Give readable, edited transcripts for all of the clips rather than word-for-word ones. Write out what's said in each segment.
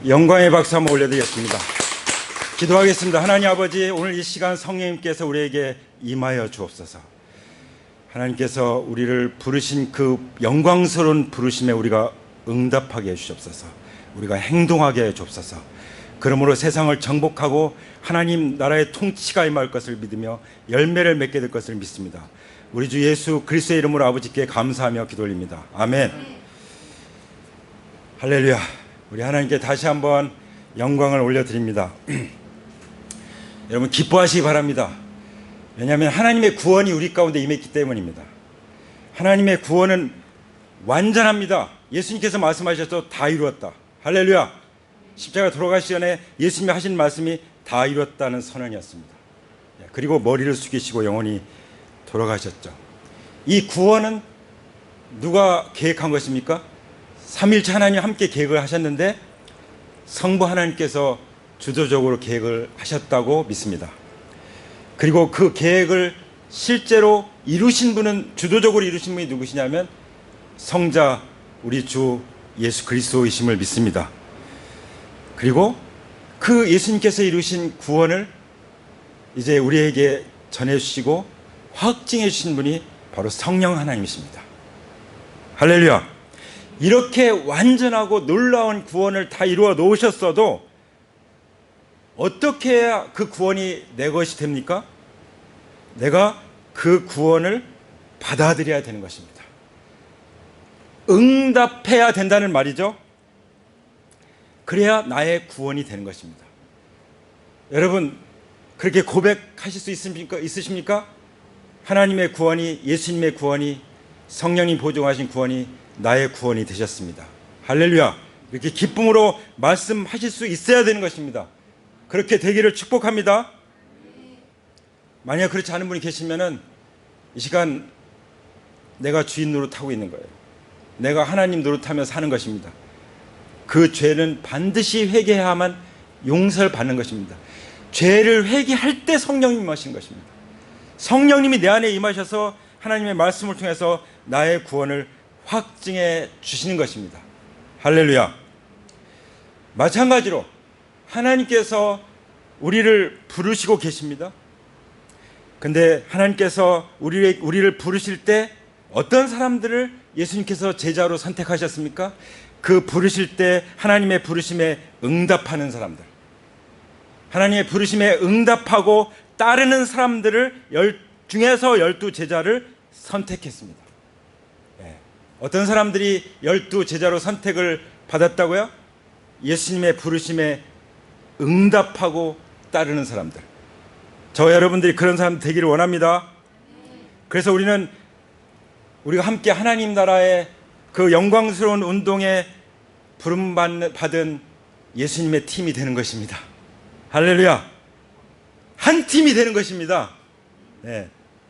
영광의 박수 한번 올려드리겠습니다. 기도하겠습니다. 하나님 아버지, 오늘 이 시간 성령님께서 우리에게 임하여 주옵소서. 하나님께서 우리를 부르신 그 영광스러운 부르심에 우리가 응답하게 해주옵소서. 우리가 행동하게 해주옵소서. 그러므로 세상을 정복하고 하나님 나라의 통치가 임할 것을 믿으며 열매를 맺게 될 것을 믿습니다. 우리 주 예수 그리스도의 이름으로 아버지께 감사하며 기도 올립니다. 아멘. 할렐루야. 우리 하나님께 다시 한번 영광을 올려드립니다. 여러분 기뻐하시기 바랍니다. 왜냐하면 하나님의 구원이 우리 가운데 임했기 때문입니다. 하나님의 구원은 완전합니다. 예수님께서 말씀하셔서 다 이루었다. 할렐루야. 십자가 돌아가시기 전에 예수님이 하신 말씀이 다 이루었다는 선언이었습니다. 그리고 머리를 숙이시고 영원히 돌아가셨죠. 이 구원은 누가 계획한 것입니까? 삼위일체 하나님 함께 계획을 하셨는데 성부 하나님께서 주도적으로 계획을 하셨다고 믿습니다. 그리고 그 계획을 실제로 이루신 분은, 주도적으로 이루신 분이 누구시냐면 성자 우리 주 예수 그리스도이심을 믿습니다. 그리고 그 예수님께서 이루신 구원을 이제 우리에게 전해주시고 확증해 주신 분이 바로 성령 하나님이십니다. 할렐루야. 이렇게 완전하고 놀라운 구원을 다 이루어 놓으셨어도 어떻게 해야 그 구원이 내 것이 됩니까? 내가 그 구원을 받아들여야 되는 것입니다. 응답해야 된다는 말이죠. 그래야 나의 구원이 되는 것입니다. 여러분 그렇게 고백하실 수 있으십니까? 하나님의 구원이, 예수님의 구원이, 성령님 보증하신 구원이 나의 구원이 되셨습니다. 할렐루야. 이렇게 기쁨으로 말씀하실 수 있어야 되는 것입니다. 그렇게 되기를 축복합니다. 만약 그렇지 않은 분이 계시면은 이 시간 내가 주인 노릇하고 있는 거예요. 내가 하나님 노릇하며 사는 것입니다. 그 죄는 반드시 회개해야만 용서를 받는 것입니다. 죄를 회개할 때 성령님이 임하신 것입니다. 성령님이 내 안에 임하셔서 하나님의 말씀을 통해서 나의 구원을 확증해 주시는 것입니다. 할렐루야. 마찬가지로 하나님께서 우리를 부르시고 계십니다. 근데 하나님께서 우리를 부르실 때 어떤 사람들을 예수님께서 제자로 선택하셨습니까? 그 부르실 때 하나님의 부르심에 응답하는 사람들, 하나님의 부르심에 응답하고 따르는 사람들을 중에서 12제자를 선택했습니다. 어떤 사람들이 12제자로 선택을 받았다고요? 예수님의 부르심에 응답하고 따르는 사람들. 저 여러분들이 그런 사람 되기를 원합니다. 그래서 우리가 함께 하나님 나라의 그 영광스러운 운동에 부름받은 예수님의 팀이 되는 것입니다. 할렐루야. 한 팀이 되는 것입니다.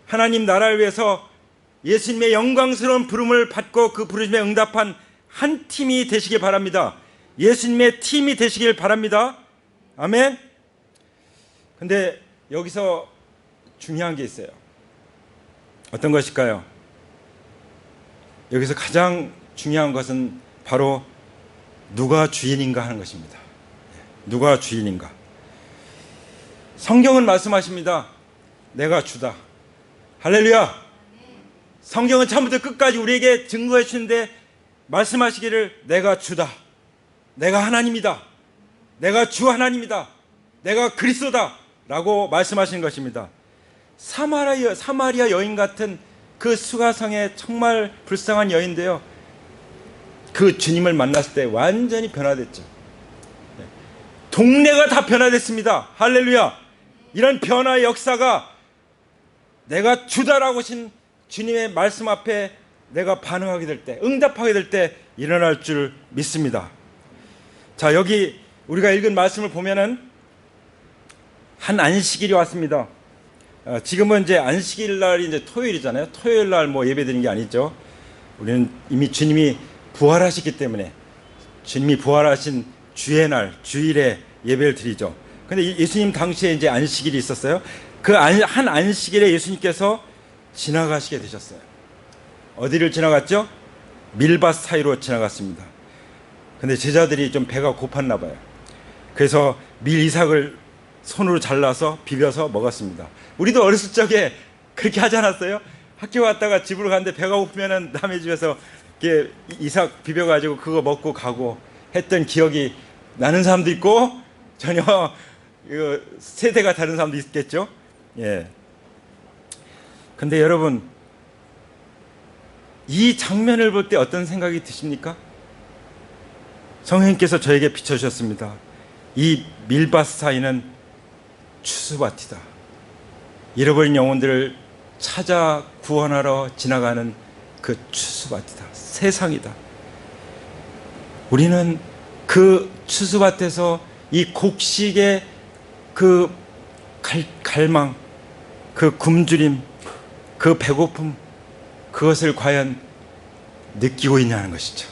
하나님 나라를 위해서 예수님의 영광스러운 부름을 받고 그 부르심에 응답한 한 팀이 되시길 바랍니다. 예수님의 팀이 되시길 바랍니다. 아멘. 근데 여기서 중요한 게 있어요. 어떤 것일까요? 여기서 가장 중요한 것은 바로 누가 주인인가 하는 것입니다. 누가 주인인가. 성경은 말씀하십니다. 내가 주다. 할렐루야. 성경은 처음부터 끝까지 우리에게 증거해 주시는데 말씀하시기를 내가 주다. 내가 하나님이다. 내가 주 하나님이다. 내가 그리스도다. 라고 말씀하시는 것입니다. 사마리아 여인 같은 그 수가성의 정말 불쌍한 여인인데요. 그 주님을 만났을 때 완전히 변화됐죠. 동네가 다 변화됐습니다. 할렐루야. 이런 변화의 역사가 내가 주다라고 하신 주님의 말씀 앞에 내가 반응하게 될 때, 응답하게 될 때 일어날 줄 믿습니다. 자, 여기 우리가 읽은 말씀을 보면은 한 안식일이 왔습니다. 지금은 이제 안식일 날이 이제 토요일이잖아요. 토요일 날 뭐 예배 드리는 게 아니죠. 우리는 이미 주님이 부활하셨기 때문에 주님이 부활하신 주의 날, 주일에 예배를 드리죠. 근데 예수님 당시에 이제 안식일이 있었어요. 그 한 안식일에 예수님께서 지나가시게 되셨어요. 어디를 지나갔죠? 밀밭 사이로 지나갔습니다. 근데 제자들이 좀 배가 고팠나 봐요. 그래서 밀 이삭을 손으로 잘라서 비벼서 먹었습니다. 우리도 어렸을 적에 그렇게 하지 않았어요? 학교 갔다가 집으로 갔는데 배가 고프면은 남의 집에서 이렇게 이삭 비벼가지고 그거 먹고 가고 했던 기억이 나는 사람도 있고 전혀 세대가 다른 사람도 있겠죠. 예. 근데 여러분, 이 장면을 볼 때 어떤 생각이 드십니까? 성령님께서 저에게 비춰주셨습니다. 이 밀밭 사이는 추수밭이다. 잃어버린 영혼들을 찾아 구원하러 지나가는 그 추수밭이다. 세상이다. 우리는 그 추수밭에서 이 곡식의 그 갈망, 그 굶주림, 그 배고픔, 그것을 과연 느끼고 있냐는 것이죠.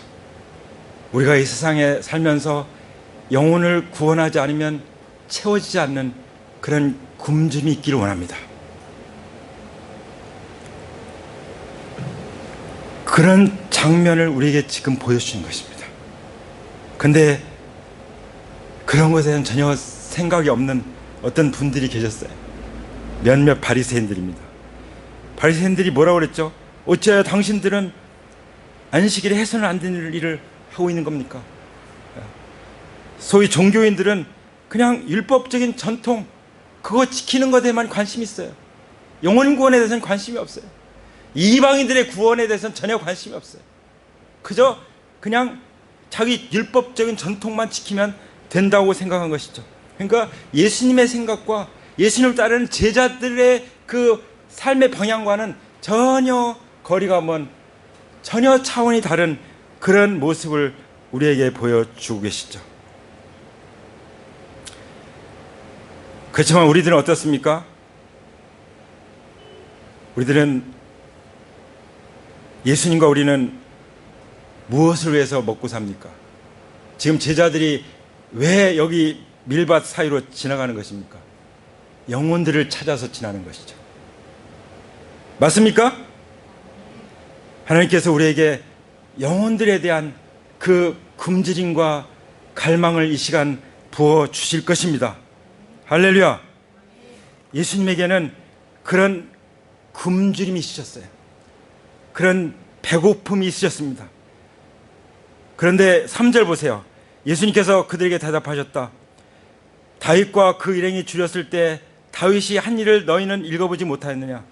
우리가 이 세상에 살면서 영혼을 구원하지 않으면 채워지지 않는 그런 굶주림이 있기를 원합니다. 그런 장면을 우리에게 지금 보여주신 것입니다. 근데 그런 것에 대한 전혀 생각이 없는 어떤 분들이 계셨어요. 몇몇 바리새인들입니다. 바리새인들이 뭐라고 그랬죠? 어찌하여 당신들은 안식일에 해서는 안 되는 일을 하고 있는 겁니까? 소위 종교인들은 그냥 율법적인 전통 그거 지키는 것에만 관심이 있어요. 영혼 구원에 대해서는 관심이 없어요. 이방인들의 구원에 대해서는 전혀 관심이 없어요. 그저 그냥 자기 율법적인 전통만 지키면 된다고 생각한 것이죠. 그러니까 예수님의 생각과 예수님을 따르는 제자들의 그 삶의 방향과는 전혀 거리가 먼, 전혀 차원이 다른 그런 모습을 우리에게 보여주고 계시죠. 그렇지만 우리들은 어떻습니까? 우리들은 예수님과 우리는 무엇을 위해서 먹고 삽니까? 지금 제자들이 왜 여기 밀밭 사이로 지나가는 것입니까? 영혼들을 찾아서 지나는 것이죠. 맞습니까? 하나님께서 우리에게 영혼들에 대한 그 굶주림과 갈망을 이 시간 부어 주실 것입니다. 할렐루야. 예수님에게는 그런 굶주림이 있으셨어요. 그런 배고픔이 있으셨습니다. 그런데 3절 보세요. 예수님께서 그들에게 대답하셨다. 다윗과 그 일행이 줄였을 때 다윗이 한 일을 너희는 읽어보지 못하였느냐?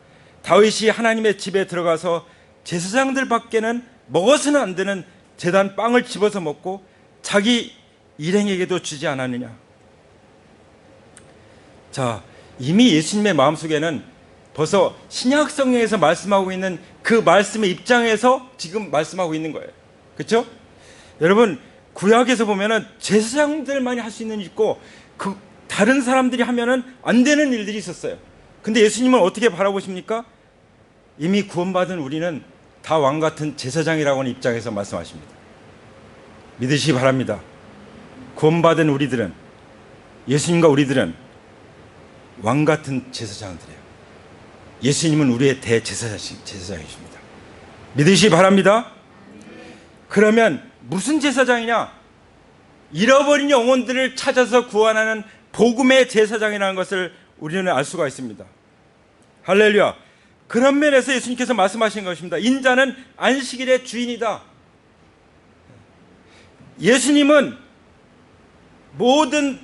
다윗이 하나님의 집에 들어가서 제사장들 밖에는 먹어서는 안 되는 제단 빵을 집어서 먹고 자기 일행에게도 주지 않았느냐? 자, 이미 예수님의 마음속에는 벌써 신약 성경에서 말씀하고 있는 그 말씀의 입장에서 지금 말씀하고 있는 거예요. 그렇죠? 여러분, 구약에서 보면은 제사장들만이 할 수 있는 일 있고 그 다른 사람들이 하면은 안 되는 일들이 있었어요. 근데 예수님은 어떻게 바라보십니까? 이미 구원받은 우리는 다 왕 같은 제사장이라고 하는 입장에서 말씀하십니다. 믿으시기 바랍니다. 구원받은 우리들은, 예수님과 우리들은 왕 같은 제사장들이에요. 예수님은 우리의 대제사장이십니다. 믿으시기 바랍니다. 그러면 무슨 제사장이냐? 잃어버린 영혼들을 찾아서 구원하는 복음의 제사장이라는 것을 우리는 알 수가 있습니다. 할렐루야. 그런 면에서 예수님께서 말씀하신 것입니다. 인자는 안식일의 주인이다. 예수님은 모든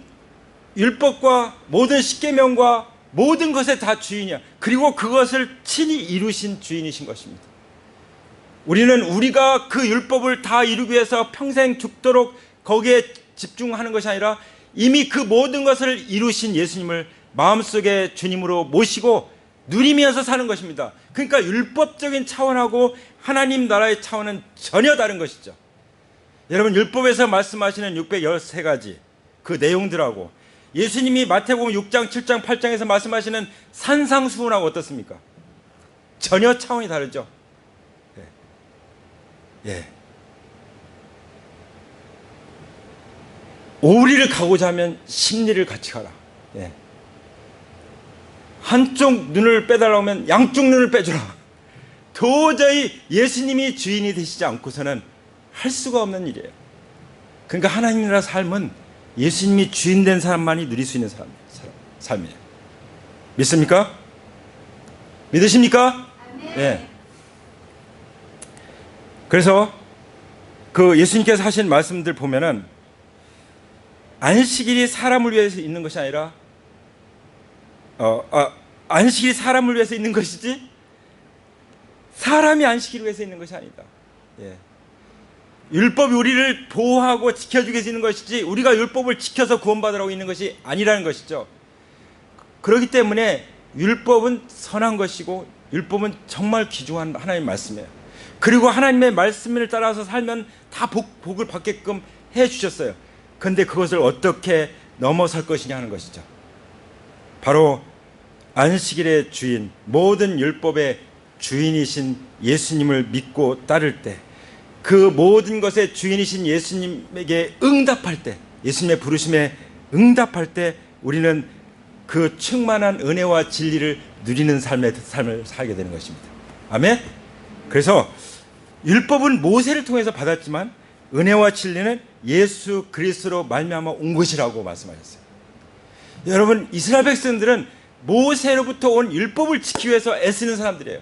율법과 모든 십계명과 모든 것의 다 주인이야. 그리고 그것을 친히 이루신 주인이신 것입니다. 우리는 우리가 그 율법을 다 이루기 위해서 평생 죽도록 거기에 집중하는 것이 아니라 이미 그 모든 것을 이루신 예수님을 마음속에 주님으로 모시고 누리면서 사는 것입니다. 그러니까 율법적인 차원하고 하나님 나라의 차원은 전혀 다른 것이죠. 여러분, 율법에서 말씀하시는 613가지 그 내용들하고 예수님이 마태복음 6장, 7장, 8장에서 말씀하시는 산상수훈하고 어떻습니까? 전혀 차원이 다르죠. 예. 오리를 가고자 하면 십리를 같이 가라. 예. 한쪽 눈을 빼달라고 하면 양쪽 눈을 빼주라. 도저히 예수님이 주인이 되시지 않고서는 할 수가 없는 일이에요. 그러니까 하나님이라 삶은 예수님이 주인 된 사람만이 누릴 수 있는 삶이에요. 믿습니까? 믿으십니까? 네. 그래서 그 예수님께서 하신 말씀들 보면은 안식일이 사람을 위해서 있는 것이 아니라 안식일이 사람을 위해서 있는 것이지 사람이 안식일을 위해서 있는 것이 아니다. 예. 율법이 우리를 보호하고 지켜주기 위해서 있는 것이지 우리가 율법을 지켜서 구원받으라고 있는 것이 아니라는 것이죠. 그렇기 때문에 율법은 선한 것이고 율법은 정말 귀중한 하나님의 말씀이에요. 그리고 하나님의 말씀을 따라서 살면 다 복을 받게끔 해주셨어요. 그런데 그것을 어떻게 넘어설 것이냐 하는 것이죠. 바로 안식일의 주인, 모든 율법의 주인이신 예수님을 믿고 따를 때, 그 모든 것의 주인이신 예수님에게 응답할 때, 예수님의 부르심에 응답할 때 우리는 그 충만한 은혜와 진리를 누리는 삶을 살게 되는 것입니다. 아멘? 그래서 율법은 모세를 통해서 받았지만 은혜와 진리는 예수 그리스도로 말미암아 온 것이라고 말씀하셨어요. 여러분, 이스라엘 백성들은 모세로부터 온 율법을 지키기 위해서 애쓰는 사람들이에요.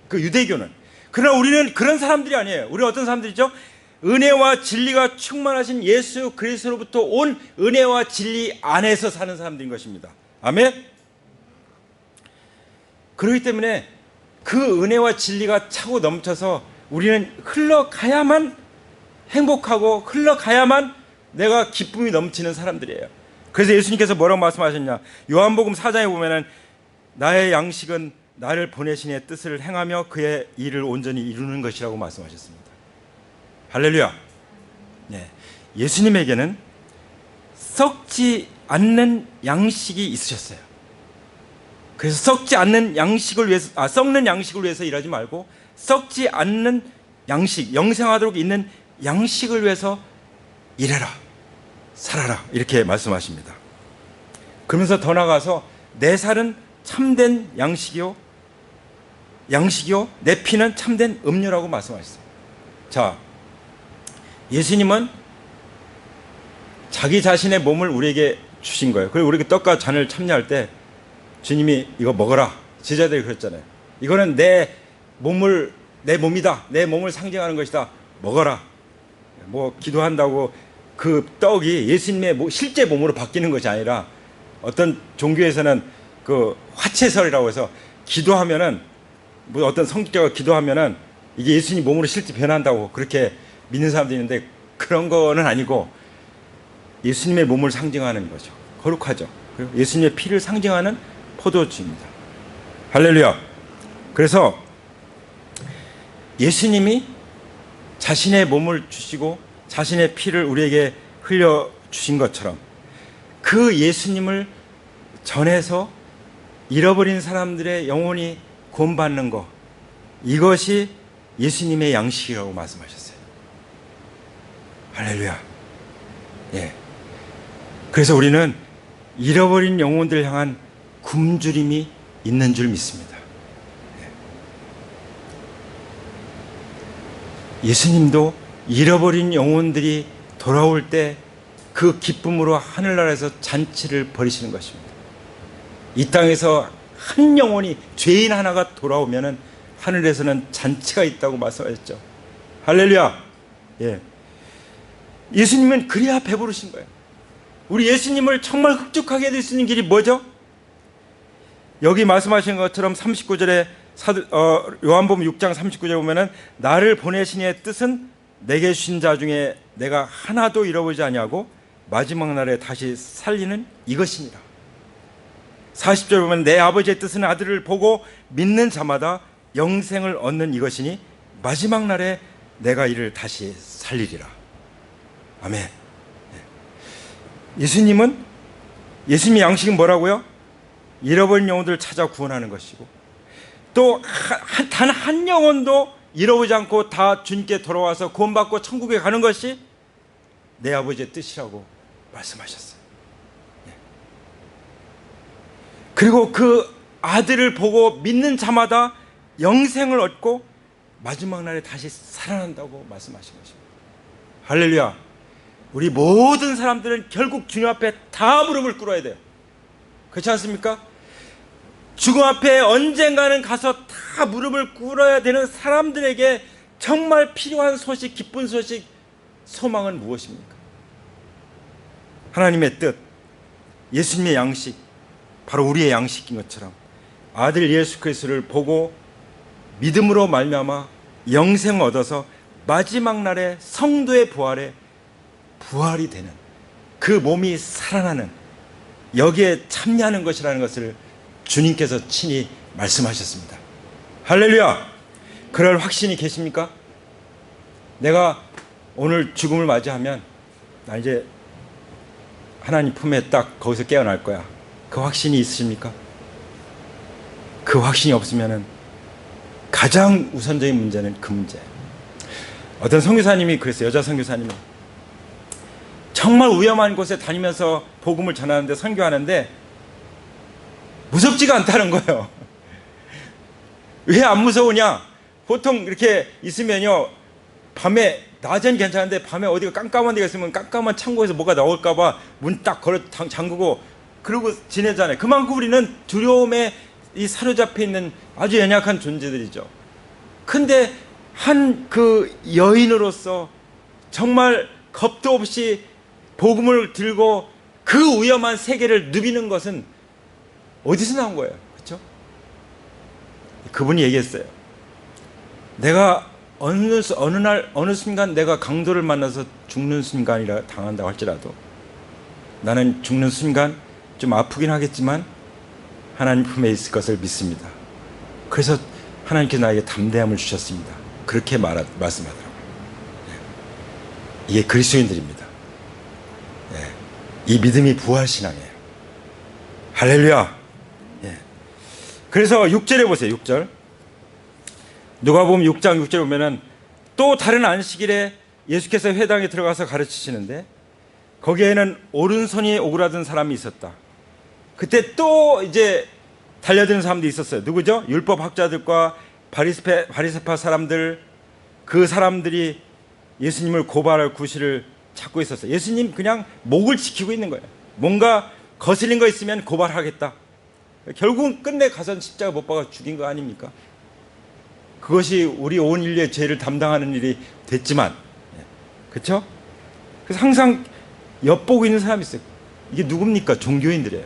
그 유대교는. 그러나 우리는 그런 사람들이 아니에요. 우리는 어떤 사람들이죠? 은혜와 진리가 충만하신 예수 그리스도로부터 온 은혜와 진리 안에서 사는 사람들인 것입니다. 아멘? 그렇기 때문에 그 은혜와 진리가 차고 넘쳐서 우리는 흘러가야만 행복하고 흘러가야만 내가 기쁨이 넘치는 사람들이에요. 그래서 예수님께서 뭐라고 말씀하셨냐? 요한복음 4장에 보면은 나의 양식은 나를 보내신 이의 뜻을 행하며 그의 일을 온전히 이루는 것이라고 말씀하셨습니다. 할렐루야. 네. 예수님에게는 썩지 않는 양식이 있으셨어요. 그래서 썩지 않는 양식을 위해서, 썩는 양식을 위해서 일하지 말고 썩지 않는 양식, 영생하도록 있는 양식을 위해서 일해라, 살아라, 이렇게 말씀하십니다. 그러면서 더 나아가서 내 살은 참된 양식이요 내 피는 참된 음료라고 말씀하셨어요. 자, 예수님은 자기 자신의 몸을 우리에게 주신 거예요. 그리고 우리가 떡과 잔을 참여할 때 주님이 이거 먹어라, 제자들이 그랬잖아요. 이거는 내 몸이다, 내 몸을 상징하는 것이다, 먹어라. 뭐 기도한다고 그 떡이 예수님의 실제 몸으로 바뀌는 것이 아니라, 어떤 종교에서는 그 화채설이라고 해서 기도하면은, 뭐 어떤 성직자가 기도하면은 이게 예수님 몸으로 실제 변한다고 그렇게 믿는 사람도 있는데, 그런 거는 아니고 예수님의 몸을 상징하는 거죠. 거룩하죠. 그리고 예수님의 피를 상징하는 포도주입니다. 할렐루야. 그래서 예수님이 자신의 몸을 주시고 자신의 피를 우리에게 흘려주신 것처럼 그 예수님을 전해서 잃어버린 사람들의 영혼이 구원받는 것, 이것이 예수님의 양식이라고 말씀하셨어요. 할렐루야. 예. 그래서 우리는 잃어버린 영혼들 향한 굶주림이 있는 줄 믿습니다. 예수님도 잃어버린 영혼들이 돌아올 때 그 기쁨으로 하늘나라에서 잔치를 벌이시는 것입니다. 이 땅에서 한 영혼이, 죄인 하나가 돌아오면은 하늘에서는 잔치가 있다고 말씀하셨죠. 할렐루야. 예. 예수님은 그래야 배부르신 거예요. 우리 예수님을 정말 흡족하게 될 수 있는 길이 뭐죠? 여기 말씀하신 것처럼 39절에 요한복음 6장 39절에 보면은 나를 보내신 이의 뜻은 내게 주신 자 중에 내가 하나도 잃어보지 아니하고 마지막 날에 다시 살리는 이것이니라. 40절에 보면 내 아버지의 뜻은 아들을 보고 믿는 자마다 영생을 얻는 이것이니 마지막 날에 내가 이를 다시 살리리라. 아멘. 예수님의 양식은 뭐라고요? 잃어버린 영혼들을 찾아 구원하는 것이고, 또 단 한 영혼도 잃어보지 않고 다 주님께 돌아와서 구원받고 천국에 가는 것이 내 아버지의 뜻이라고 말씀하셨어요. 그리고 그 아들을 보고 믿는 자마다 영생을 얻고 마지막 날에 다시 살아난다고 말씀하신 것입니다. 할렐루야. 우리 모든 사람들은 결국 주님 앞에 다 무릎을 꿇어야 돼요. 그렇지 않습니까? 죽음 앞에 언젠가는 가서 다 무릎을 꿇어야 되는 사람들에게 정말 필요한 소식, 기쁜 소식, 소망은 무엇입니까? 하나님의 뜻, 예수님의 양식, 바로 우리의 양식인 것처럼 아들 예수 그리스도를 보고 믿음으로 말미암아 영생을 얻어서 마지막 날에 성도의 부활이 되는, 그 몸이 살아나는, 여기에 참여하는 것이라는 것을 주님께서 친히 말씀하셨습니다. 할렐루야! 그럴 확신이 계십니까? 내가 오늘 죽음을 맞이하면 나 이제 하나님 품에 딱 거기서 깨어날 거야. 그 확신이 있으십니까? 그 확신이 없으면 가장 우선적인 문제는 그 문제. 어떤 선교사님이 그랬어요. 여자 선교사님이 정말 위험한 곳에 다니면서 복음을 전하는데, 선교하는데 무섭지가 않다는 거예요. 왜 안 무서우냐? 보통 이렇게 있으면요, 밤에, 낮엔 괜찮은데 밤에 어디가 깜깜한 데가 있으면 깜깜한 창고에서 뭐가 나올까봐 문 딱 걸어 잠그고 그러고 지내잖아요. 그만큼 우리는 두려움에 이 사로잡혀 있는 아주 연약한 존재들이죠. 근데 한 그 여인으로서 정말 겁도 없이 복음을 들고 그 위험한 세계를 누비는 것은 어디서 나온 거예요? 그렇죠? 그분이 얘기했어요. 내가 어느 날 어느 순간 내가 강도를 만나서 죽는 순간이라 당한다고 할지라도 나는 죽는 순간 좀 아프긴 하겠지만 하나님 품에 있을 것을 믿습니다. 그래서 하나님께서 나에게 담대함을 주셨습니다. 그렇게 말씀하더라고요. 이게 그리스도인들입니다. 이 믿음이 부활신앙이에요. 할렐루야. 그래서 6절에 보세요. 6절. 누가복음 6장 6절에 보면은 또 다른 안식일에 예수께서 회당에 들어가서 가르치시는데 거기에는 오른손이 오그라든 사람이 있었다. 그때 또 이제 달려드는 사람들이 있었어요. 누구죠? 율법 학자들과 바리새파 사람들, 그 사람들이 예수님을 고발할 구실을 찾고 있었어요. 예수님 그냥 목을 지키고 있는 거예요. 뭔가 거슬린 거 있으면 고발하겠다. 결국은 끝내 가서 십자가 못 박아 죽인 거 아닙니까? 그것이 우리 온 인류의 죄를 담당하는 일이 됐지만, 그렇죠? 그래서 항상 엿보고 있는 사람이 있어요. 이게 누굽니까? 종교인들이에요.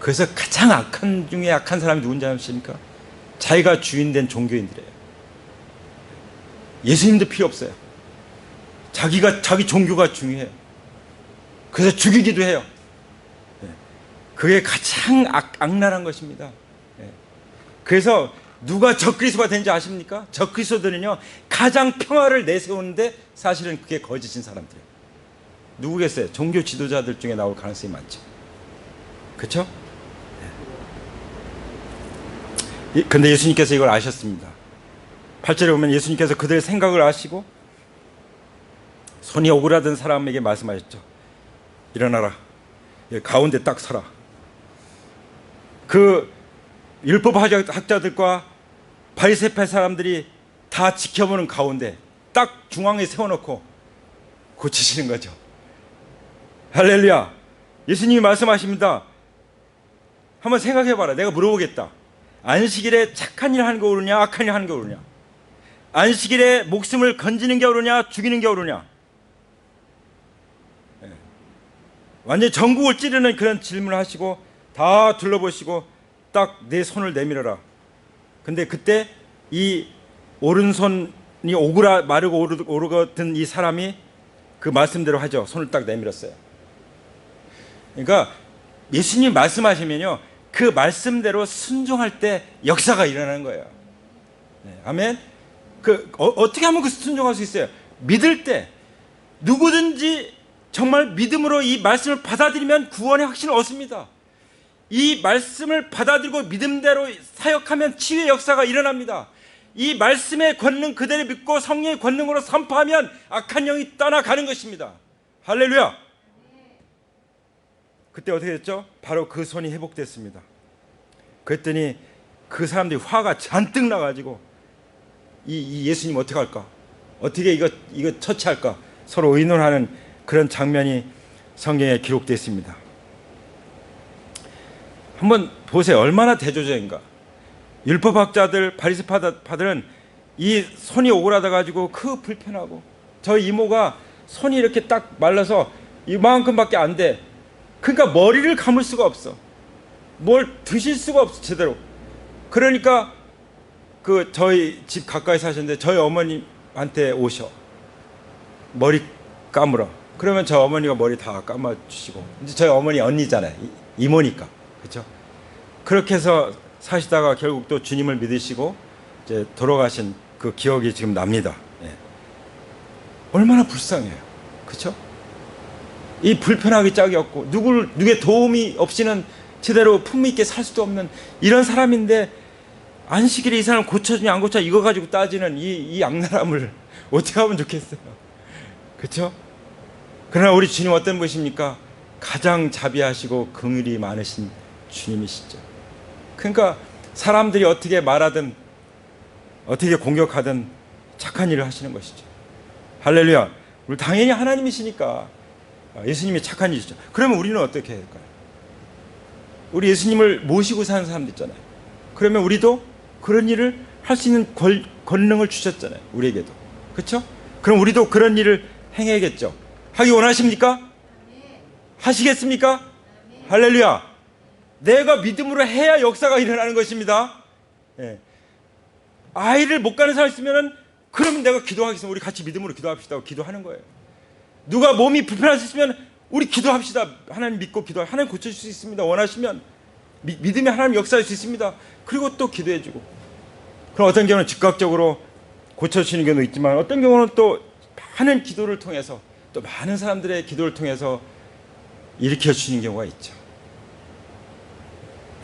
그래서 가장 악한 중에 악한 사람이 누군지 아십니까? 자기가 주인된 종교인들이에요. 예수님도 필요 없어요. 자기 종교가 중요해요. 그래서 죽이기도 해요. 그게 가장 악랄한 것입니다. 그래서 누가 적그리스도가 된지 아십니까? 적그리스도들은요 가장 평화를 내세우는데 사실은 그게 거짓인 사람들이에요. 누구겠어요? 종교 지도자들 중에 나올 가능성이 많죠. 그렇죠? 근데 예수님께서 이걸 아셨습니다. 8절에 보면 예수님께서 그들의 생각을 아시고 손이 오그라든 사람에게 말씀하셨죠. 일어나라. 가운데 딱 서라. 그 율법 학자들과 바리새파 사람들이 다 지켜보는 가운데 딱 중앙에 세워놓고 고치시는 거죠. 할렐루야. 예수님이 말씀하십니다. 한번 생각해봐라. 내가 물어보겠다. 안식일에 착한 일 하는 게 옳으냐, 악한 일 하는 게 옳으냐? 안식일에 목숨을 건지는 게 옳으냐, 죽이는 게 옳으냐? 완전히 전국을 찌르는 그런 질문을 하시고 다 둘러보시고 딱 내 손을 내밀어라. 근데 그때 이 오른손이 마르고 오르거든 이 사람이 그 말씀대로 하죠. 손을 딱 내밀었어요. 그러니까 예수님 말씀하시면요 그 말씀대로 순종할 때 역사가 일어나는 거예요. 아멘. 어떻게 하면 그 순종할 수 있어요? 믿을 때 누구든지 정말 믿음으로 이 말씀을 받아들이면 구원의 확신을 얻습니다. 이 말씀을 받아들이고 믿음대로 사역하면 치유의 역사가 일어납니다. 이 말씀의 권능 그대로 믿고 성령의 권능으로 선포하면 악한 영이 떠나가는 것입니다. 할렐루야. 그때 어떻게 됐죠? 바로 그 손이 회복됐습니다. 그랬더니 그 사람들이 화가 잔뜩 나가지고 이 예수님 어떻게 할까? 어떻게 이거 처치할까? 서로 의논하는 그런 장면이 성경에 기록되어 있습니다. 한번 보세요. 얼마나 대조적인가. 율법학자들, 바리새파들은 이 손이 오그라져 가지고 그 불편하고, 저희 이모가 손이 이렇게 딱 말라서 이만큼밖에 안 돼. 그러니까 머리를 감을 수가 없어. 뭘 드실 수가 없어 제대로. 그러니까 그 저희 집 가까이 사셨는데 저희 어머님한테 오셔. 머리 감으러. 그러면 저 어머니가 머리 다 감아주시고, 이제 저희 어머니 언니잖아요. 이모니까. 그렇죠? 그렇게 해서 사시다가 결국 또 주님을 믿으시고 이제 돌아가신 그 기억이 지금 납니다. 예. 얼마나 불쌍해요. 그렇죠? 이 불편하기 짝이 없고 누구의 도움이 없이는 제대로 품위 있게 살 수도 없는 이런 사람인데, 안식일에 이 사람 고쳐주냐 안 고쳐 이거 가지고 따지는 이 악랄함을 어떻게 하면 좋겠어요. 그렇죠? 그러나 우리 주님 어떤 분이십니까? 가장 자비하시고 긍휼이 많으신 주님이시죠. 그러니까 사람들이 어떻게 말하든 어떻게 공격하든 착한 일을 하시는 것이죠. 할렐루야. 우리 당연히 하나님이시니까 예수님이 착한 일이죠. 그러면 우리는 어떻게 해야 할까요? 우리 예수님을 모시고 사는 사람들 있잖아요. 그러면 우리도 그런 일을 할 수 있는 권능을 주셨잖아요. 우리에게도. 그렇죠? 그럼 우리도 그런 일을 행해야겠죠. 하기 원하십니까? 하시겠습니까? 할렐루야. 내가 믿음으로 해야 역사가 일어나는 것입니다. 예. 아이를 못 가는 사람 있으면은 그러면 내가 기도하겠습니다. 우리 같이 믿음으로 기도합시다. 기도하는 거예요. 누가 몸이 불편하시면 우리 기도합시다. 하나님 믿고 기도. 하나님 고쳐줄 수 있습니다. 원하시면 믿음이 하나님 역사할 수 있습니다. 그리고 또 기도해주고. 그럼 어떤 경우는 즉각적으로 고쳐주시는 경우도 있지만, 어떤 경우는 또 많은 기도를 통해서, 또 많은 사람들의 기도를 통해서 일으켜 주시는 경우가 있죠.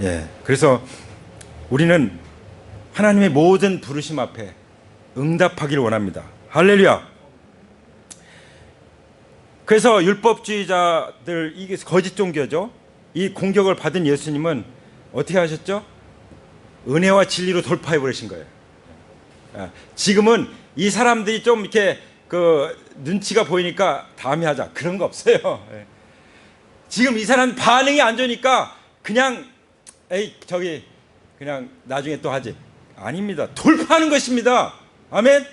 예. 그래서 우리는 하나님의 모든 부르심 앞에 응답하기를 원합니다. 할렐루야. 그래서 율법주의자들, 이게 거짓 종교죠. 이 공격을 받은 예수님은 어떻게 하셨죠? 은혜와 진리로 돌파해 버리신 거예요. 지금은 이 사람들이 좀 이렇게 그 눈치가 보이니까 다음에 하자, 그런 거 없어요. 지금 이 사람 반응이 안 좋으니까 그냥 에이 저기 그냥 나중에 또 하지. 아닙니다. 돌파하는 것입니다. 아멘.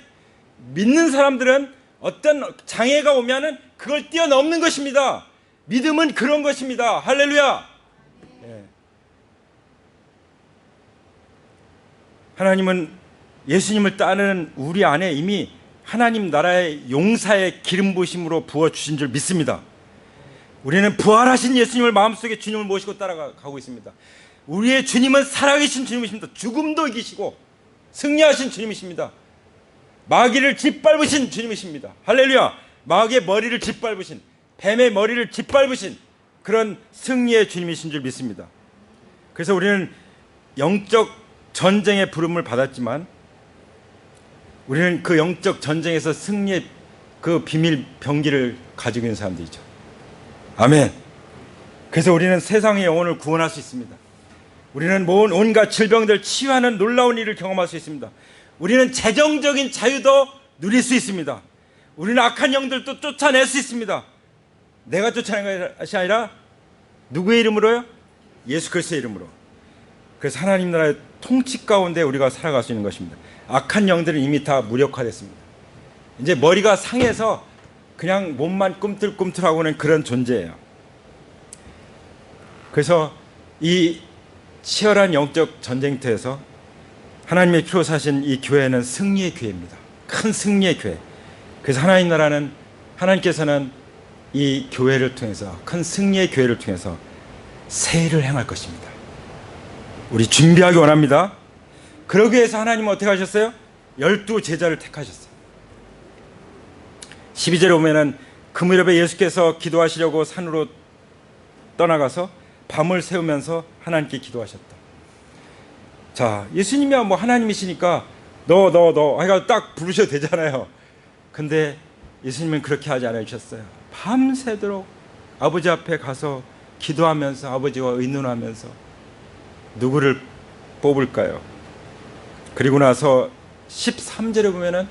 믿는 사람들은 어떤 장애가 오면은 그걸 뛰어넘는 것입니다. 믿음은 그런 것입니다. 할렐루야. 예. 하나님은 예수님을 따르는 우리 안에 이미 하나님 나라의 용사의 기름 부으심으로 부어주신 줄 믿습니다. 우리는 부활하신 예수님을 마음속에 주님을 모시고 따라가고 있습니다. 우리의 주님은 살아계신 주님이십니다. 죽음도 이기시고 승리하신 주님이십니다. 마귀를 짓밟으신 주님이십니다. 할렐루야. 마귀의 머리를 짓밟으신, 뱀의 머리를 짓밟으신 그런 승리의 주님이신 줄 믿습니다. 그래서 우리는 영적 전쟁의 부름을 받았지만, 우리는 그 영적 전쟁에서 승리의 그 비밀 병기를 가지고 있는 사람들이죠. 아멘. 그래서 우리는 세상의 영혼을 구원할 수 있습니다. 우리는 온갖 질병들 치유하는 놀라운 일을 경험할 수 있습니다. 우리는 재정적인 자유도 누릴 수 있습니다. 우리는 악한 영들도 쫓아낼 수 있습니다. 내가 쫓아내는 것이 아니라 누구의 이름으로요? 예수 그리스도의 이름으로. 그래서 하나님 나라의 통치 가운데 우리가 살아갈 수 있는 것입니다. 악한 영들은 이미 다 무력화됐습니다. 이제 머리가 상해서 그냥 몸만 꿈틀꿈틀하고는 그런 존재예요. 그래서 이 치열한 영적 전쟁터에서 하나님의 피로 사신 이 교회는 승리의 교회입니다. 큰 승리의 교회. 그래서 하나님 나라는, 하나님께서는 이 교회를 통해서, 큰 승리의 교회를 통해서 새 일을 행할 것입니다. 우리 준비하기 원합니다. 그러기 위해서 하나님은 어떻게 하셨어요? 12 제자를 택하셨어요. 12절에 보면은 그 무렵에 예수께서 기도하시려고 산으로 떠나가서 밤을 새우면서 하나님께 기도하셨다. 자, 예수님이야 뭐 하나님이시니까 너 해가지고 딱 부르셔도 되잖아요. 근데 예수님은 그렇게 하지 않으셨어요. 밤새도록 아버지 앞에 가서 기도하면서 아버지와 의논하면서 누구를 뽑을까요? 그리고 나서 13절에 보면은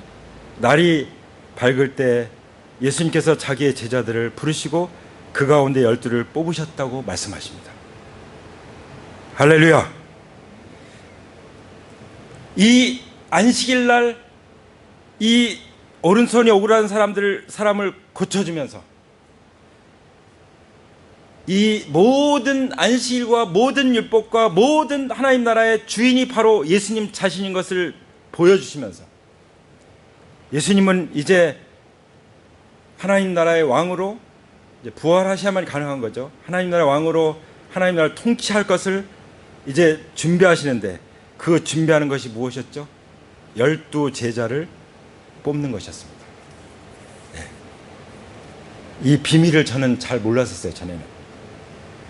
날이 밝을 때 예수님께서 자기의 제자들을 부르시고 그 가운데 12를 뽑으셨다고 말씀하십니다. 할렐루야. 이 안식일 날 이 오른손이 억울한 사람을 고쳐주면서 이 모든 안식일과 모든 율법과 모든 하나님 나라의 주인이 바로 예수님 자신인 것을 보여주시면서 예수님은 이제 하나님 나라의 왕으로 이제 부활하셔야만 가능한 거죠. 하나님 나라의 왕으로 하나님 나라를 통치할 것을 이제 준비하시는데 그 준비하는 것이 무엇이었죠? 12 제자를 뽑는 것이었습니다. 네. 이 비밀을 저는 잘 몰랐었어요. 전에는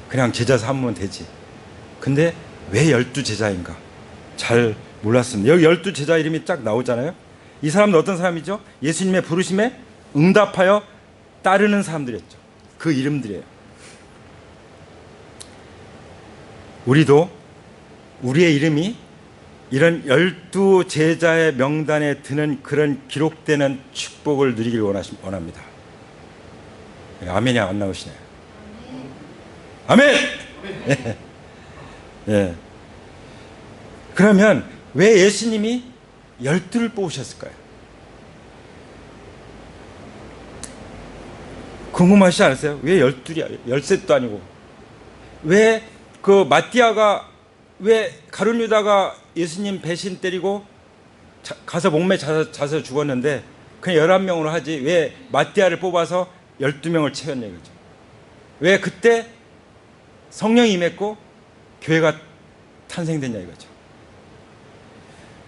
그냥 제자 삼으면 되지. 근데 왜 12 제자인가 잘 몰랐습니다. 여기 12 제자 이름이 쫙 나오잖아요. 이 사람은 어떤 사람이죠? 예수님의 부르심에 응답하여 따르는 사람들이었죠. 그 이름들이에요. 우리도 우리의 이름이 이런 12 제자의 명단에 드는 그런 기록되는 축복을 누리길 원합니다. 아멘이 안 나오시네요. 아멘! 네. 네. 그러면 왜 예수님이 12를 뽑으셨을까요? 궁금하시지 않으세요? 왜 12이야? 13도 아니고. 왜 그 마띠아가 왜 가룟 유다가 예수님 배신 때리고 가서 목매 자서 죽었는데 그냥 11명으로 하지 왜 마띠아를 뽑아서 12명을 채웠냐 이거죠. 왜 그때 성령이 임했고 교회가 탄생됐냐 이거죠.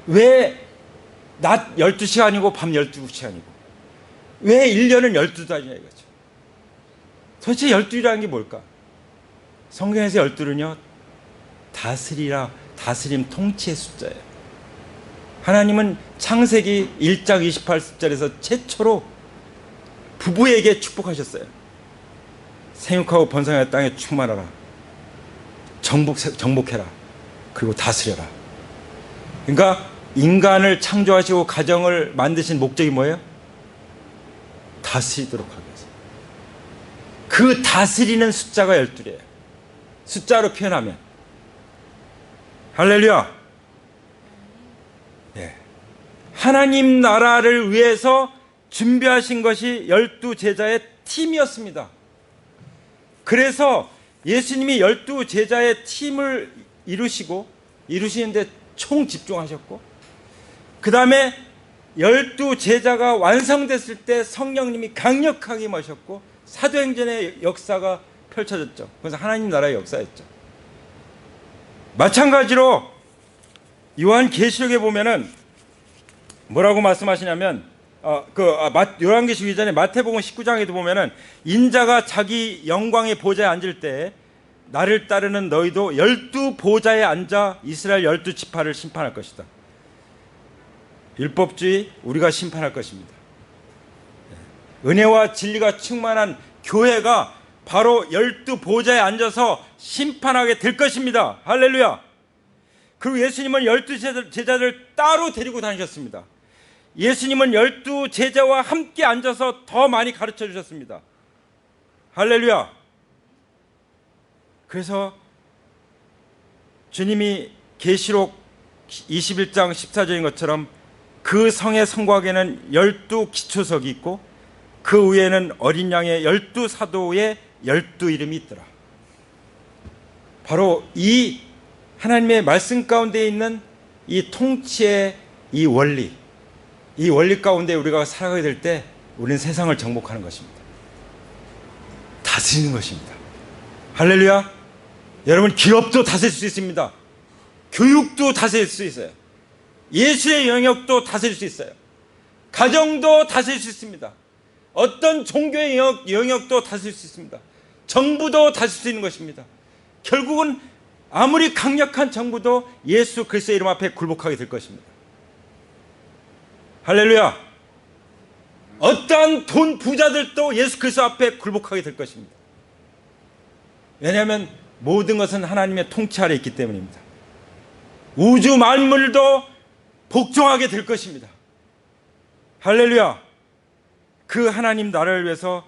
왜 낮 12시간이고 밤 12시간이고 왜 1년은 12달이냐 이거죠. 도대체 12이라는 게 뭘까? 성경에서 12는요 다스림 통치의 숫자예요. 하나님은 창세기 1장 28절에서 최초로 부부에게 축복하셨어요. 생육하고 번성하여 땅에 충만하라. 정복해라. 그리고 다스려라. 그러니까 인간을 창조하시고 가정을 만드신 목적이 뭐예요? 다스리도록 하기 위해서. 그 다스리는 숫자가 12이에요. 숫자로 표현하면. 할렐루야. 네. 하나님 나라를 위해서 준비하신 것이 12 제자의 팀이었습니다. 그래서 예수님이 12 제자의 팀을 이루시는데 총 집중하셨고 그 다음에 12 제자가 완성됐을 때 성령님이 강력하게 임하셨고 사도행전의 역사가 펼쳐졌죠. 그래서 하나님 나라의 역사였죠. 마찬가지로 요한계시록에 보면은 뭐라고 말씀하시냐면 요한계시록 이전에 마태복음 19장에도 보면은 인자가 자기 영광의 보좌에 앉을 때 나를 따르는 너희도 12 보좌에 앉아 이스라엘 12 지파를 심판할 것이다. 율법주의 우리가 심판할 것입니다. 은혜와 진리가 충만한 교회가 바로 12 보좌에 앉아서 심판하게 될 것입니다. 할렐루야. 그리고 예수님은 12 제자를 따로 데리고 다니셨습니다. 예수님은 12 제자와 함께 앉아서 더 많이 가르쳐 주셨습니다. 할렐루야. 그래서 주님이 계시록 21장 14절인 것처럼 그 성의 성곽에는 12 기초석이 있고 그 위에는 어린 양의 12 사도의 12 이름이 있더라. 바로 이 하나님의 말씀 가운데 있는 이 통치의 이 원리 가운데 우리가 살아가게 될 때 우리는 세상을 정복하는 것입니다. 다스리는 것입니다. 할렐루야. 여러분 기업도 다스릴 수 있습니다. 교육도 다스릴 수 있어요. 예수의 영역도 다스릴 수 있어요. 가정도 다스릴 수 있습니다. 어떤 종교의 영역도 다스릴 수 있습니다. 정부도 다스릴 수 있는 것입니다. 결국은 아무리 강력한 정부도 예수 그리스도의 이름 앞에 굴복하게 될 것입니다. 할렐루야. 어떠한 돈 부자들도 예수 그리스도 앞에 굴복하게 될 것입니다. 왜냐하면 모든 것은 하나님의 통치 아래 있기 때문입니다. 우주 만물도 복종하게 될 것입니다. 할렐루야. 그 하나님 나라를 위해서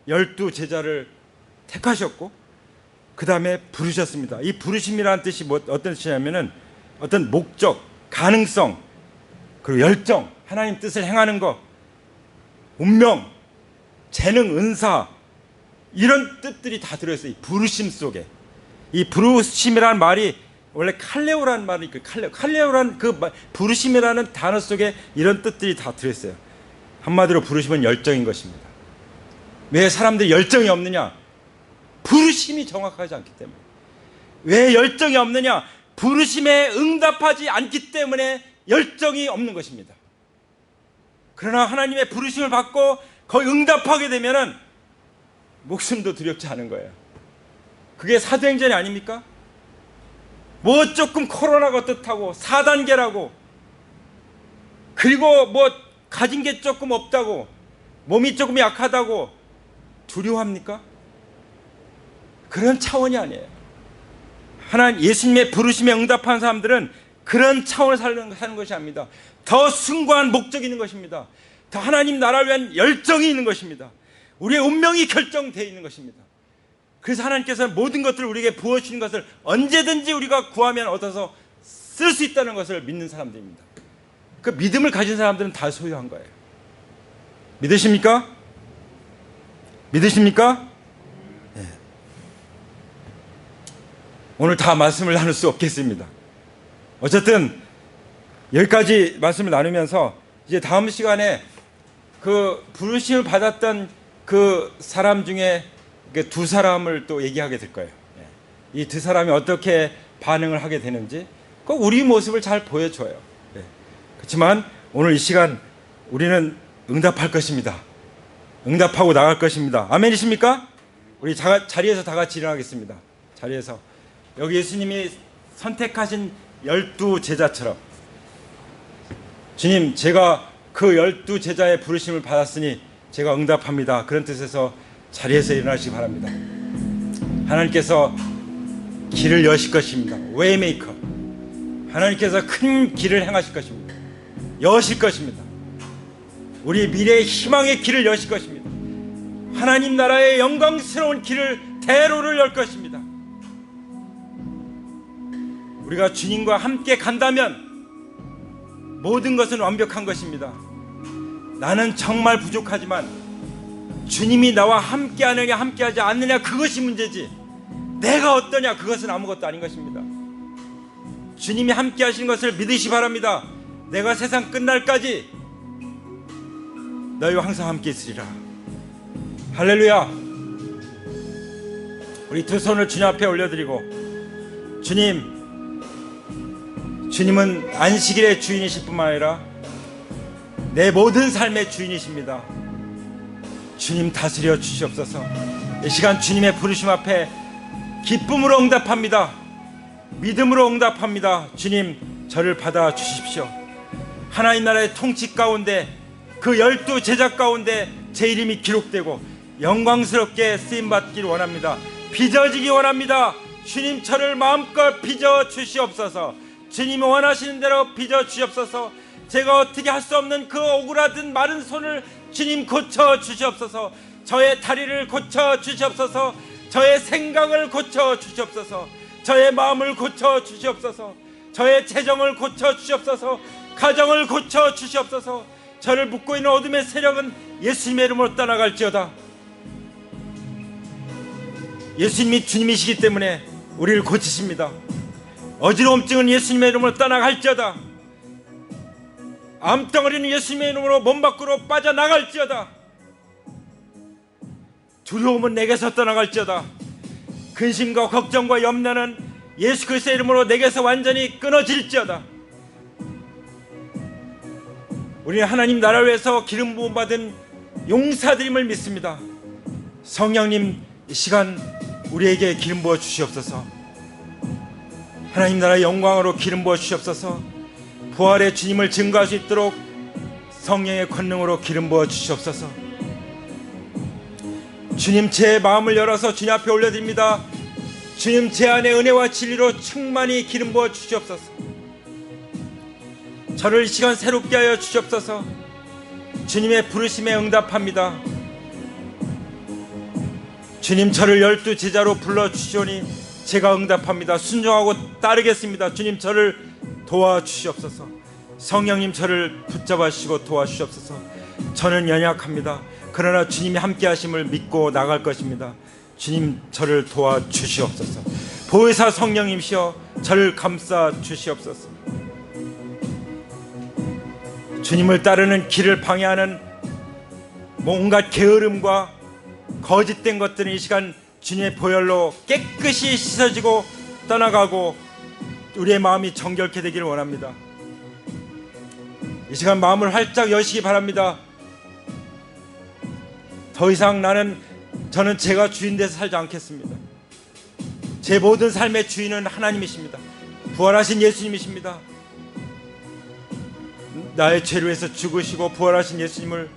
12제자를 택하셨고 그 다음에 부르셨습니다. 이 부르심이라는 뜻이 어떤 뜻이냐면은 어떤 목적, 가능성, 그리고 열정, 하나님 뜻을 행하는 것, 운명, 재능, 은사, 이런 뜻들이 다 들어있어요. 이 부르심 속에. 이 부르심이라는 말이 원래 칼레오라는 말이 칼레오라는 그 부르심이라는 단어 속에 이런 뜻들이 다 들어있어요. 한마디로 부르심은 열정인 것입니다. 왜 사람들이 열정이 없느냐? 부르심이 정확하지 않기 때문에. 왜 열정이 없느냐? 부르심에 응답하지 않기 때문에 열정이 없는 것입니다. 그러나 하나님의 부르심을 받고 거기 응답하게 되면은 목숨도 두렵지 않은 거예요. 그게 사도행전이 아닙니까? 뭐 조금 코로나가 어떻다고 4단계라고, 그리고 뭐 가진 게 조금 없다고, 몸이 조금 약하다고 두려워합니까? 그런 차원이 아니에요. 하나님 예수님의 부르심에 응답한 사람들은 그런 차원을 사는 것이 아닙니다. 더 숭고한 목적이 있는 것입니다. 더 하나님 나라를 위한 열정이 있는 것입니다. 우리의 운명이 결정되어 있는 것입니다. 그래서 하나님께서는 모든 것들을 우리에게 부어주시는 것을 언제든지 우리가 구하면 얻어서 쓸 수 있다는 것을 믿는 사람들입니다. 그 믿음을 가진 사람들은 다 소유한 거예요. 믿으십니까? 믿으십니까? 네. 오늘 다 말씀을 나눌 수 없겠습니다. 어쨌든 여기까지 말씀을 나누면서 이제 다음 시간에 그 부르심을 받았던 그 사람 중에 두 사람을 또 얘기하게 될 거예요. 이 두 사람이 어떻게 반응을 하게 되는지 꼭 우리 모습을 잘 보여줘요. 그렇지만 오늘 이 시간 우리는 응답할 것입니다. 응답하고 나갈 것입니다. 아멘이십니까? 우리 자리에서 다 같이 일어나겠습니다. 자리에서 여기 예수님이 선택하신 12제자처럼, 주님 제가 그 12제자의 부르심을 받았으니 제가 응답합니다. 그런 뜻에서 자리에서 일어나시기 바랍니다. 하나님께서 길을 여실 것입니다. 웨이메이커. 하나님께서 큰 길을 행하실 것입니다. 여실 것입니다. 우리 미래의 희망의 길을 여실 것입니다. 하나님 나라의 영광스러운 길을, 대로를 열 것입니다. 우리가 주님과 함께 간다면 모든 것은 완벽한 것입니다. 나는 정말 부족하지만 주님이 나와 함께 하느냐 함께 하지 않느냐, 그것이 문제지 내가 어떠냐 그것은 아무것도 아닌 것입니다. 주님이 함께 하시는 것을 믿으시 바랍니다. 내가 세상 끝날까지 너희와 항상 함께 있으리라. 할렐루야. 우리 두 손을 주님 앞에 올려드리고, 주님은 안식일의 주인이실 뿐만 아니라 내 모든 삶의 주인이십니다. 주님 다스려 주시옵소서. 이 시간 주님의 부르심 앞에 기쁨으로 응답합니다. 믿음으로 응답합니다. 주님 저를 받아 주십시오. 하나님 나라의 통치 가운데 그 12제자 가운데 제 이름이 기록되고 영광스럽게 쓰임받기를 원합니다. 빚어지기 원합니다. 주님 저를 마음껏 빚어 주시옵소서. 주님이 원하시는 대로 빚어 주시옵소서. 제가 어떻게 할 수 없는 그 오그라든 마른 손을 주님 고쳐 주시옵소서. 저의 다리를 고쳐 주시옵소서. 저의 생각을 고쳐 주시옵소서. 저의 마음을 고쳐 주시옵소서. 저의 재정을 고쳐 주시옵소서. 가정을 고쳐 주시옵소서. 저를 묶고 있는 어둠의 세력은 예수님의 이름으로 떠나갈지어다. 예수님이 주님이시기 때문에 우리를 고치십니다. 어지러움증은 예수님의 이름으로 떠나갈지어다. 암덩어리는 예수님의 이름으로 몸 밖으로 빠져나갈지어다. 두려움은 내게서 떠나갈지어다. 근심과 걱정과 염려는 예수 그리스도의 이름으로 내게서 완전히 끊어질지어다. 우리는 하나님 나라를 위해서 기름 부음 받은 용사들임을 믿습니다. 성령님 이 시간 우리에게 기름 부어 주시옵소서. 하나님 나라의 영광으로 기름 부어 주시옵소서. 부활의 주님을 증거할 수 있도록 성령의 권능으로 기름 부어 주시옵소서. 주님 제 마음을 열어서 주님 앞에 올려드립니다. 주님 제 안에 은혜와 진리로 충만히 기름 부어 주시옵소서. 저를 이 시간 새롭게 하여 주시옵소서. 주님의 부르심에 응답합니다. 주님, 저를 12 제자로 불러주시오니 제가 응답합니다. 순종하고 따르겠습니다. 주님, 저를 도와주시옵소서. 성령님, 저를 붙잡아 주시고 도와주시옵소서. 저는 연약합니다. 그러나 주님이 함께 하심을 믿고 나갈 것입니다. 주님, 저를 도와주시옵소서. 보혜사 성령님이시여 저를 감싸 주시옵소서. 주님을 따르는 길을 방해하는 온갖 게으름과 거짓된 것들은 이 시간 주님의 보혈로 깨끗이 씻어지고 떠나가고 우리의 마음이 정결케 되기를 원합니다. 이 시간 마음을 활짝 여시기 바랍니다. 더 이상 저는 제가 주인 돼서 살지 않겠습니다. 제 모든 삶의 주인은 하나님이십니다. 부활하신 예수님이십니다. 나의 죄를 위해서 죽으시고 부활하신 예수님을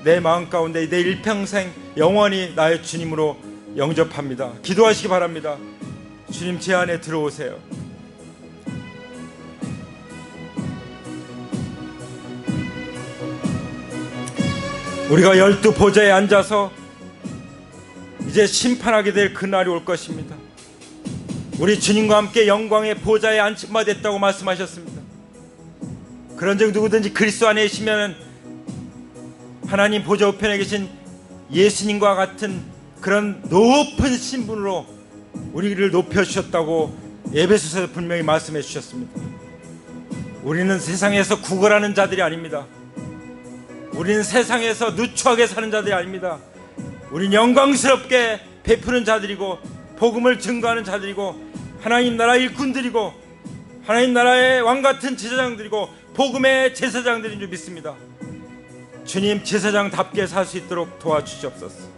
내 마음 가운데 내 일평생 영원히 나의 주님으로 영접합니다. 기도하시기 바랍니다. 주님, 제 안에 들어오세요. 우리가 12 보좌에 앉아서 이제 심판하게 될 그날이 올 것입니다. 우리 주님과 함께 영광의 보좌에 앉히마 됐다고 말씀하셨습니다. 그런즉 누구든지 그리스도 안에 계시면 하나님 보좌 우편에 계신 예수님과 같은 그런 높은 신분으로 우리를 높여주셨다고 에베소서에서 분명히 말씀해 주셨습니다. 우리는 세상에서 구걸하는 자들이 아닙니다. 우리는 세상에서 누추하게 사는 자들이 아닙니다. 우리는 영광스럽게 베푸는 자들이고 복음을 증거하는 자들이고 하나님 나라 일꾼들이고 하나님 나라의 왕같은 제사장들이고 복음의 제사장들인 줄 믿습니다. 주님, 제사장답게 살 수 있도록 도와주시옵소서.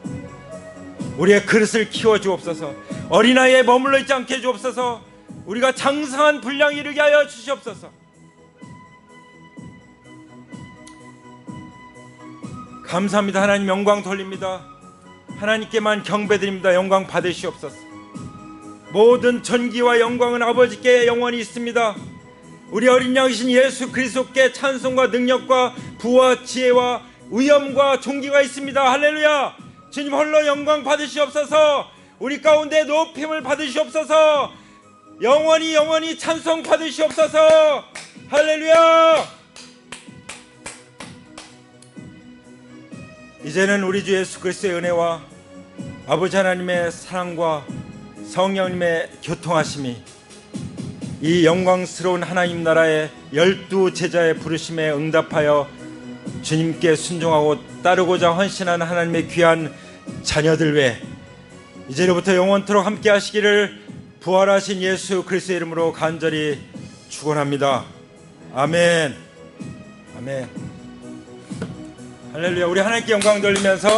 우리의 그릇을 키워주옵소서. 어린아이에 머물러 있지 않게 해주옵소서. 우리가 장성한 분량에 이르게 하여 주시옵소서. 감사합니다. 하나님, 영광 돌립니다. 하나님께만 경배드립니다. 영광 받으시옵소서. 모든 전기와 영광은 아버지께 영원히 있습니다. 우리 어린 양이신 예수 그리스도께 찬송과 능력과 부와 지혜와 위엄과 존귀가 있습니다. 할렐루야. 주님 홀로 영광 받으시옵소서. 우리 가운데 높임을 받으시옵소서. 영원히 찬송 받으시옵소서. 할렐루야. 이제는 우리 주 예수 그리스도의 은혜와 아버지 하나님의 사랑과 성령님의 교통하심이 이 영광스러운 하나님 나라의 12 제자의 부르심에 응답하여 주님께 순종하고 따르고자 헌신하는 하나님의 귀한 자녀들 외 이제로부터 영원토록 함께 하시기를 부활하신 예수 그리스도의 이름으로 간절히 축원합니다. 아멘. 아멘. 할렐루야. 우리 하나님께 영광 돌리면서